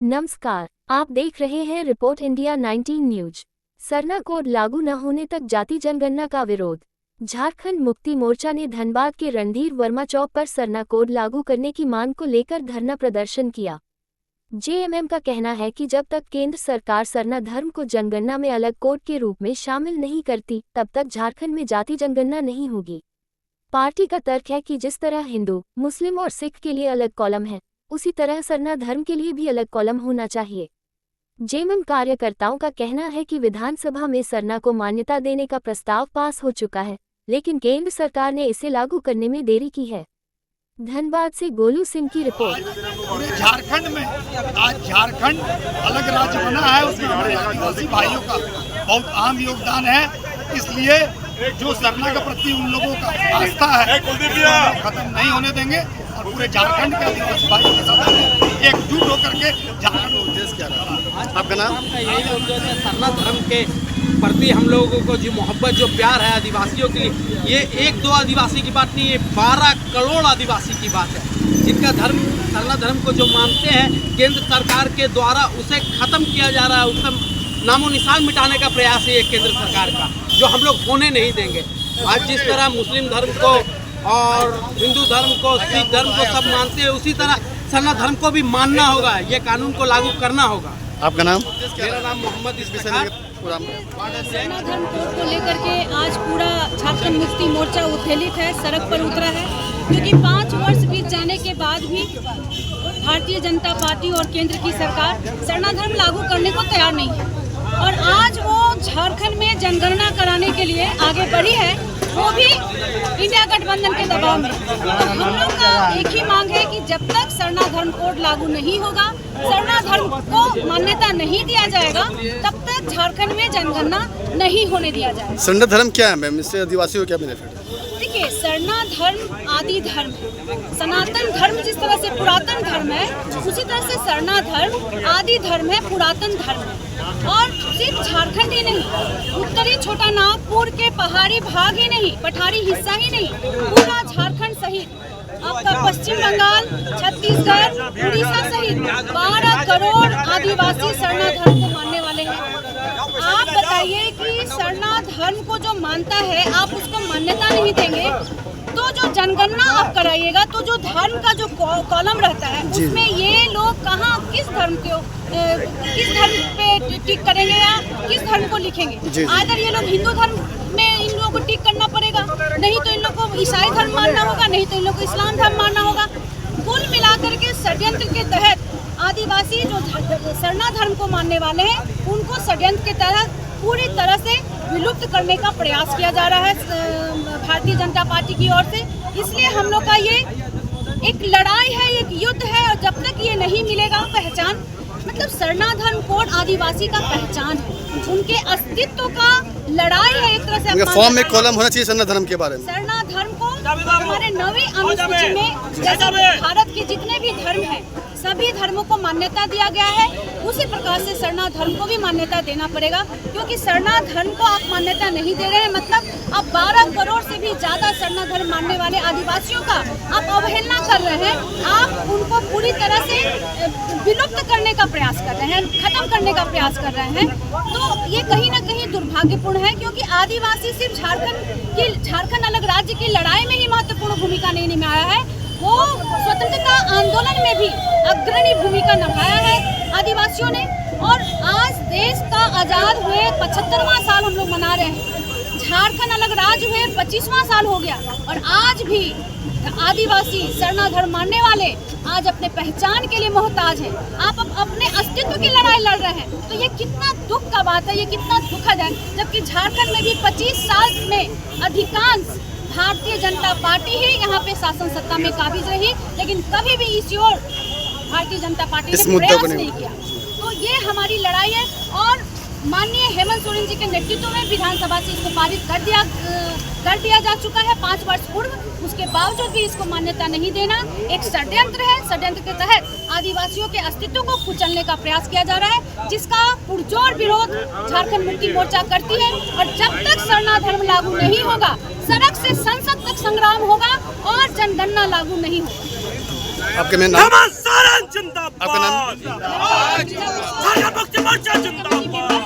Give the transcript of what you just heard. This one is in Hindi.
नमस्कार, आप देख रहे हैं report India 19 news. Sarna code लागू न होने तक जाति जनगणना का विरोध। झारखंड मुक्ति मोर्चा ने धनबाद के रणधीर वर्मा चौक पर सरना कोड लागू करने की मांग को लेकर धरना प्रदर्शन किया। जेएमएम का कहना है कि जब तक केंद्र सरकार सरना धर्म को जनगणना में अलग कोड के रूप में शामिल नहीं करती, तब तक झारखंड में जाति जनगणना नहीं होगी। पार्टी का तर्क है कि जिस तरह हिंदू, मुस्लिम और सिख के लिए अलग कॉलम है, उसी तरह सरना धर्म के लिए भी अलग कॉलम होना चाहिए। जेएमएम कार्यकर्ताओं का कहना है कि विधानसभा में सरना को मान्यता देने का प्रस्ताव पास हो चुका है, लेकिन केंद्र सरकार ने इसे लागू करने में देरी की है। धनबाद से गोलू सिंह की रिपोर्ट। झारखंड में आज झारखंड अलग राज्य बना है, उसमें हमारे आदिवासी भाइयों का बहुत अहम योगदान है। इसलिए जो सरना के प्रति उन लोगों का आस्था है खत्म नहीं होने देंगे और पूरे झारखंड के आदिवासी भाइयों के साथ एकजुट होकर के झारखंड उद्देश्य क्या रहा। आपका नाम? सरना धर्म के प्रति हम लोगों को जो मोहब्बत, जो प्यार है आदिवासियों के लिए, ये एक दो आदिवासी की बात नहीं, ये 12 करोड़ आदिवासी की बात है, जिनका धर्म सरना धर्म को जो मानते हैं। केंद्र सरकार के द्वारा उसे खत्म किया जा रहा है, उसका नामो निशान मिटाने का प्रयास है ये केंद्र सरकार का, जो हम लोग होने नहीं देंगे। आज जिस तरह मुस्लिम धर्म को और हिंदू धर्म को, सिख धर्म को सब मानते हैं, उसी तरह सरना धर्म को भी मानना होगा, ये कानून को लागू करना होगा। आपका नाम? मेरा नाम मोहम्मद इस्तेखार। सरना धर्म को लेकर के आज पूरा झारखंड मुक्ति मोर्चा उत्तेजित है, सड़क पर उतरा है, क्योंकि 5 वर्ष बीत जाने के बाद भी भारतीय जनता पार्टी और केंद्र की सरकार सरना धर्म लागू करने को तैयार नहीं है। और आज वो झारखंड में जनगणना कराने के लिए आगे बढ़ी है, वो भी इंडिया गठबंधन के दबाव में। तो हम लोग का एक ही मांग है कि जब तक सरना धर्म कोड लागू नहीं होगा, सरना धर्म को मान्यता नहीं दिया जाएगा, तब तक झारखंड में जनगणना नहीं होने दिया जाएगा। सरना धर्म क्या है मैम? इससे आदिवासियों को क्या बेनिफिट? देखिए, सरना धर्म आदि धर्म है। सनातन धर्म जिस तरह से पुरातन धर्म है, उसी तरह से सरना धर्म आदि धर्म है, पुरातन धर्म है। और सिर्फ झारखंड ही नहीं, उत्तरी छोटा नागपुर के पहाड़ी भाग ही नहीं, पठारी हिस्सा ही नहीं, पूरा झारखंड सहित आपका पश्चिम बंगाल, छत्तीसगढ़, उड़ीसा सहित 12 करोड़ आदिवासी सरना धर्म को मानने वाले हैं। आप बताइए कि सरना धर्म को जो मानता है, आप उसको मान्यता नहीं देंगे, तो जो जनगणना आप कराइएगा, तो जो धर्म का जो कॉलम रहता है, उसमें ये लोग कहाँ किस धर्म पे टिक करेंगे या किस धर्म को लिखेंगे? अगर ये लोग हिंदू धर्म में इन लोगों को टिक करना पड़ेगा, नहीं तो इन लोगों को ईसाई धर्म मानना होगा, नहीं तो इन लोगों को इस्लाम धर्म मानना होगा। कुल मिलाकर के षड्यंत्र के तहत आदिवासी जो सरना धर्म को मानने वाले हैं, उनको षड्यंत्र के तहत पूरी तरह से विलुप्त करने का प्रयास किया जा रहा है भारतीय जनता पार्टी की ओर से। इसलिए हम लोग का ये एक लड़ाई है, एक युद्ध है, और जब तक ये नहीं मिलेगा पहचान, मतलब सरना धर्म कोड आदिवासी का पहचान है, उनके अस्तित्व का लड़ाई है। एक तरह से फॉर्म में कॉलम होना चाहिए सरना धर्म के बारे में। सरना धर्म को हमारे 9वीं अनुसूची में जैसे भारत के जितने भी धर्म हैं, सभी धर्मों को मान्यता दिया गया है, उसी प्रकार से सरना धर्म को भी मान्यता देना पड़ेगा। क्योंकि सरना धर्म को आप मान्यता नहीं दे रहे हैं, मतलब आप 12 करोड़ से भी ज्यादा सरना धर्म मानने वाले आदिवासियों का आप अवहेलना कर रहे हैं। आप उनको पूरी तरह से विलुप्त करने का प्रयास कर रहे हैं, खत्म करने का प्रयास कर रहे हैं। तो ये कहीं ना कहीं दुर्भाग्यपूर्ण है, क्योंकि आदिवासी सिर्फ झारखंड अलग राज्य की लड़ाई में ही महत्वपूर्ण भूमिका नहीं निभाया है, वो स्वतंत्रता आंदोलन में भी अग्रणी भूमिका निभाया है आदिवासियों ने। और आज देश का आजाद हुए 75वां साल हम लोग मना रहे हैं, झारखंड अलग राज्य हुए 25वां साल हो गया, और आज भी आदिवासी सरना धर्म मानने वाले आज अपने पहचान के लिए मोहताज हैं। आप अपने अस्तित्व की लड़ाई लड़ रहे हैं, तो ये कितना दुख का बात है, ये कितना दुखद है। जबकि झारखंड में भी 25 साल में अधिकांश भारतीय जनता पार्टी ही यहाँ पे शासन सत्ता में काबिज रही, लेकिन कभी भी इस ओर भारतीय जनता पार्टी ने प्रयास नहीं किया। तो ये हमारी लड़ाई है, और माननीय हेमंत सोरेन जी के नेतृत्व में विधानसभा से इसको पारित कर दिया जा चुका है 5 वर्ष पूर्व। उसके बावजूद भी इसको मान्यता नहीं देना एक षड्यंत्र है। षड्यंत्र के तहत आदिवासियों के अस्तित्व को कुचलने का प्रयास किया जा रहा है, जिसका पुरजोर विरोध झारखंड मुक्ति मोर्चा करती है। और जब तक सरना धर्म लागू नहीं होगा, सड़क से संसद तक संग्राम होगा और जनगणना लागू नहीं होगा। आपके में नाम? घमासान जिंदाबाद। आपका नाम? झारखंड मुक्ति मोर्चा जिंदाबाद।